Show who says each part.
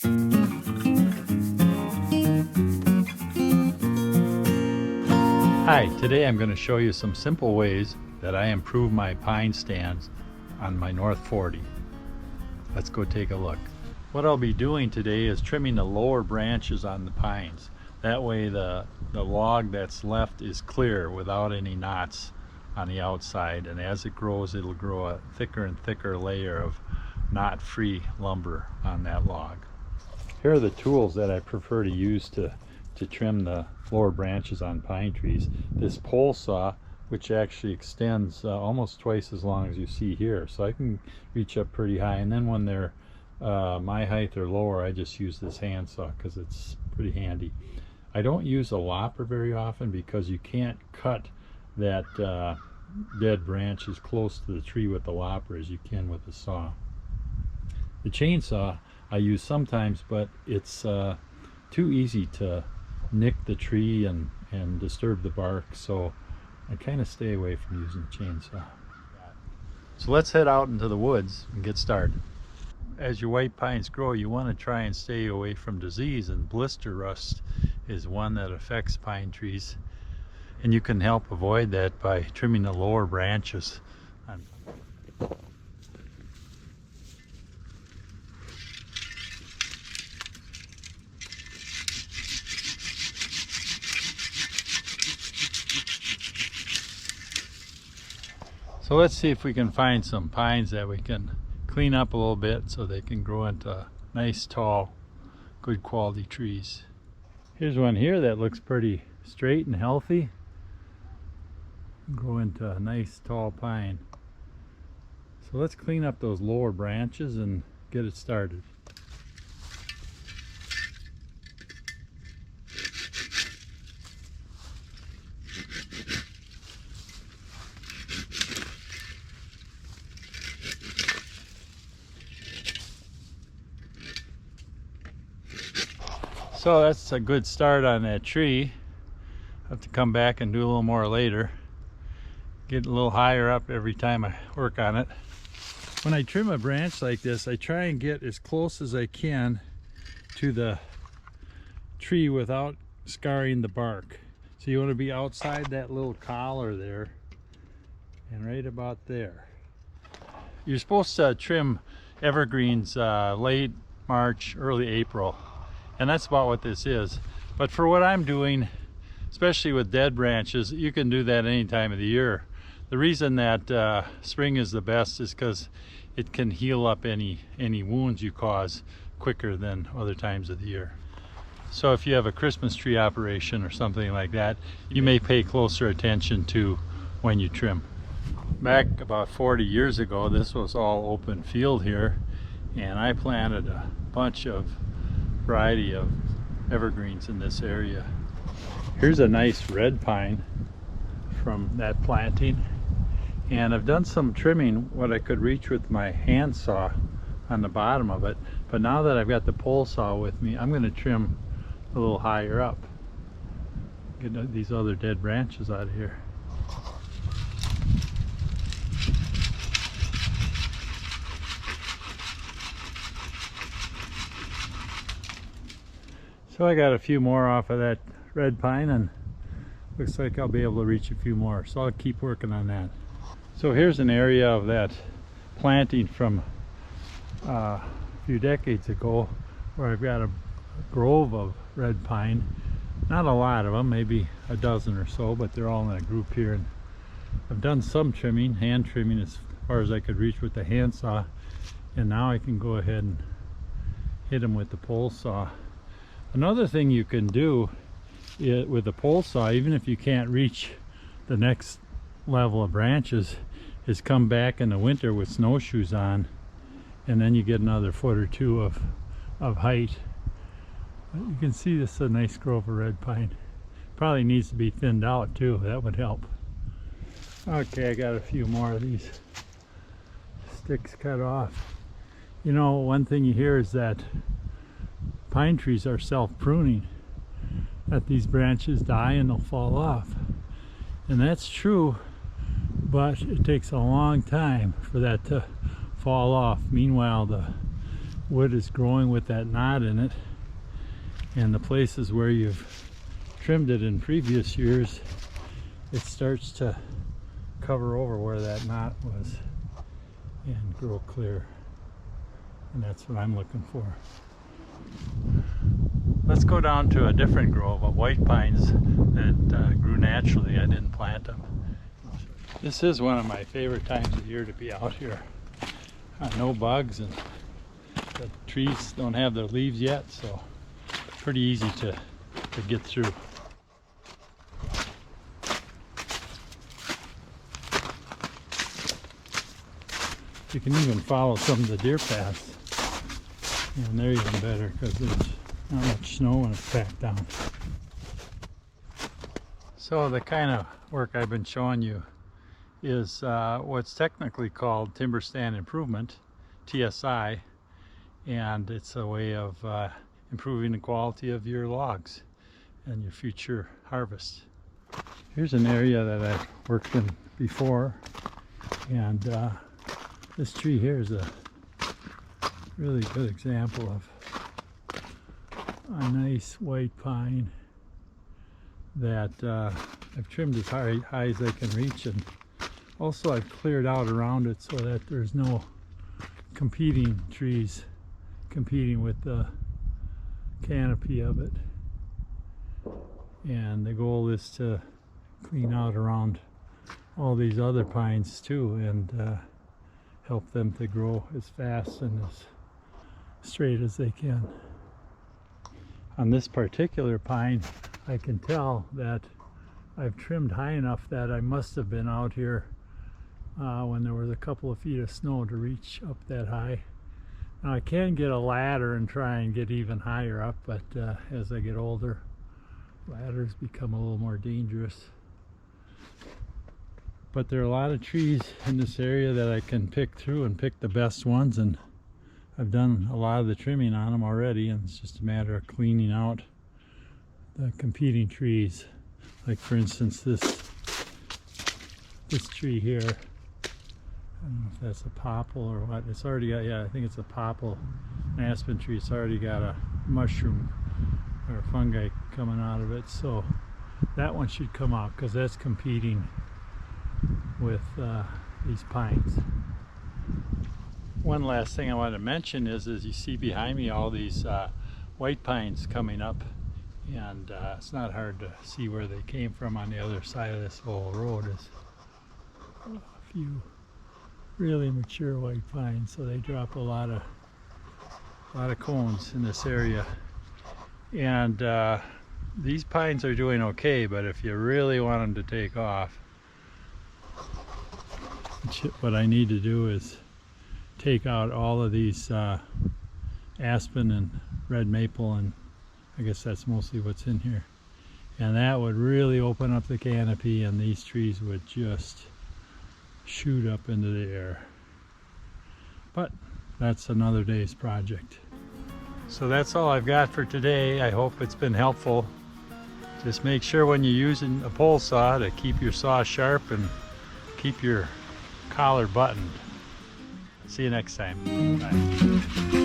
Speaker 1: Hi, today I'm going to show you some simple ways that I improve my pine stands on my North 40. Let's go take a look. What I'll be doing today is trimming the lower branches on the pines. That way the log that's left is clear without any knots on the outside, and as it grows it'll grow a thicker and thicker layer of knot-free lumber on that log. Here are the tools that I prefer to use to trim the lower branches on pine trees. This pole saw, which actually extends almost twice as long as you see here, so I can reach up pretty high, and then when they're my height or lower, I just use this handsaw because it's pretty handy. I don't use a lopper very often because you can't cut that dead branch as close to the tree with the lopper as you can with the saw. The chainsaw I use sometimes, but it's too easy to nick the tree and disturb the bark, so I kind of stay away from using the chainsaw. So let's head out into the woods and get started. As your white pines grow, you want to try and stay away from disease, and blister rust is one that affects pine trees, and you can help avoid that by trimming the lower branches. So let's see if we can find some pines that we can clean up a little bit so they can grow into nice, tall, good quality trees. Here's one here that looks pretty straight and healthy. Grow into a nice, tall pine. So let's clean up those lower branches and get it started. So that's a good start on that tree. I'll have to come back and do a little more later. Get a little higher up every time I work on it. When I trim a branch like this, I try and get as close as I can to the tree without scarring the bark. So you want to be outside that little collar there and right about there. You're supposed to trim evergreens late March, early April. And that's about what this is. But for what I'm doing, especially with dead branches, you can do that any time of the year. The reason that spring is the best is because it can heal up any wounds you cause quicker than other times of the year. So if you have a Christmas tree operation or something like that, you may pay closer attention to when you trim. Back about 40 years ago, this was all open field here, and I planted a bunch of variety of evergreens in this area. Here's a nice red pine from that planting, and I've done some trimming what I could reach with my handsaw on the bottom of it, but now that I've got the pole saw with me, I'm going to trim a little higher up, get these other dead branches out of here. So I got a few more off of that red pine, and looks like I'll be able to reach a few more, so I'll keep working on that. So here's an area of that planting from a few decades ago where I've got a grove of red pine. Not a lot of them, maybe a dozen or so, but they're all in a group here. And I've done some trimming, hand trimming, as far as I could reach with the handsaw, and now I can go ahead and hit them with the pole saw. Another thing you can do with the pole saw, even if you can't reach the next level of branches, is come back in the winter with snowshoes on, and then you get another foot or two of height. But you can see this is a nice grove of red pine. Probably needs to be thinned out too, that would help. Okay, I got a few more of these sticks cut off. You know, one thing you hear is that pine trees are self-pruning, that these branches die and they'll fall off. And that's true, but it takes a long time for that to fall off. Meanwhile, the wood is growing with that knot in it, and the places where you've trimmed it in previous years, it starts to cover over where that knot was and grow clear. And that's what I'm looking for. Let's go down to a different grove of white pines that grew naturally. I didn't plant them. This is one of my favorite times of year to be out here. No bugs, and the trees don't have their leaves yet, so pretty easy to get through. You can even follow some of the deer paths, and they're even better because there's not much snow when it's packed down. So the kind of work I've been showing you is what's technically called timber stand improvement, TSI, and it's a way of improving the quality of your logs and your future harvest. Here's an area that I've worked in before, and this tree here is a really good example of a nice white pine that I've trimmed as high as I can reach, and also I've cleared out around it so that there's no competing trees competing with the canopy of it. And the goal is to clean out around all these other pines too, and help them to grow as fast and as straight as they can. On this particular pine, I can tell that I've trimmed high enough that I must have been out here when there was a couple of feet of snow to reach up that high. Now I can get a ladder and try and get even higher up, but as I get older, ladders become a little more dangerous. But there are a lot of trees in this area that I can pick through and pick the best ones, and I've done a lot of the trimming on them already, and it's just a matter of cleaning out the competing trees. Like for instance this tree here. I don't know if that's a popple or what. It's already got, yeah, I think it's a popple, an aspen tree. It's already got a mushroom or fungi coming out of it, so that one should come out because that's competing with these pines. One last thing I want to mention is you see behind me all these white pines coming up, and it's not hard to see where they came from. On the other side of this whole road is a few really mature white pines, so they drop a lot of cones in this area. And these pines are doing okay, but if you really want them to take off, what I need to do is take out all of these aspen and red maple, and I guess that's mostly what's in here, and that would really open up the canopy, and these trees would just shoot up into the air. But that's another day's project. So that's all I've got for today. I hope it's been helpful. Just make sure when you're using a pole saw to keep your saw sharp and keep your collar buttoned. See you next time. Bye.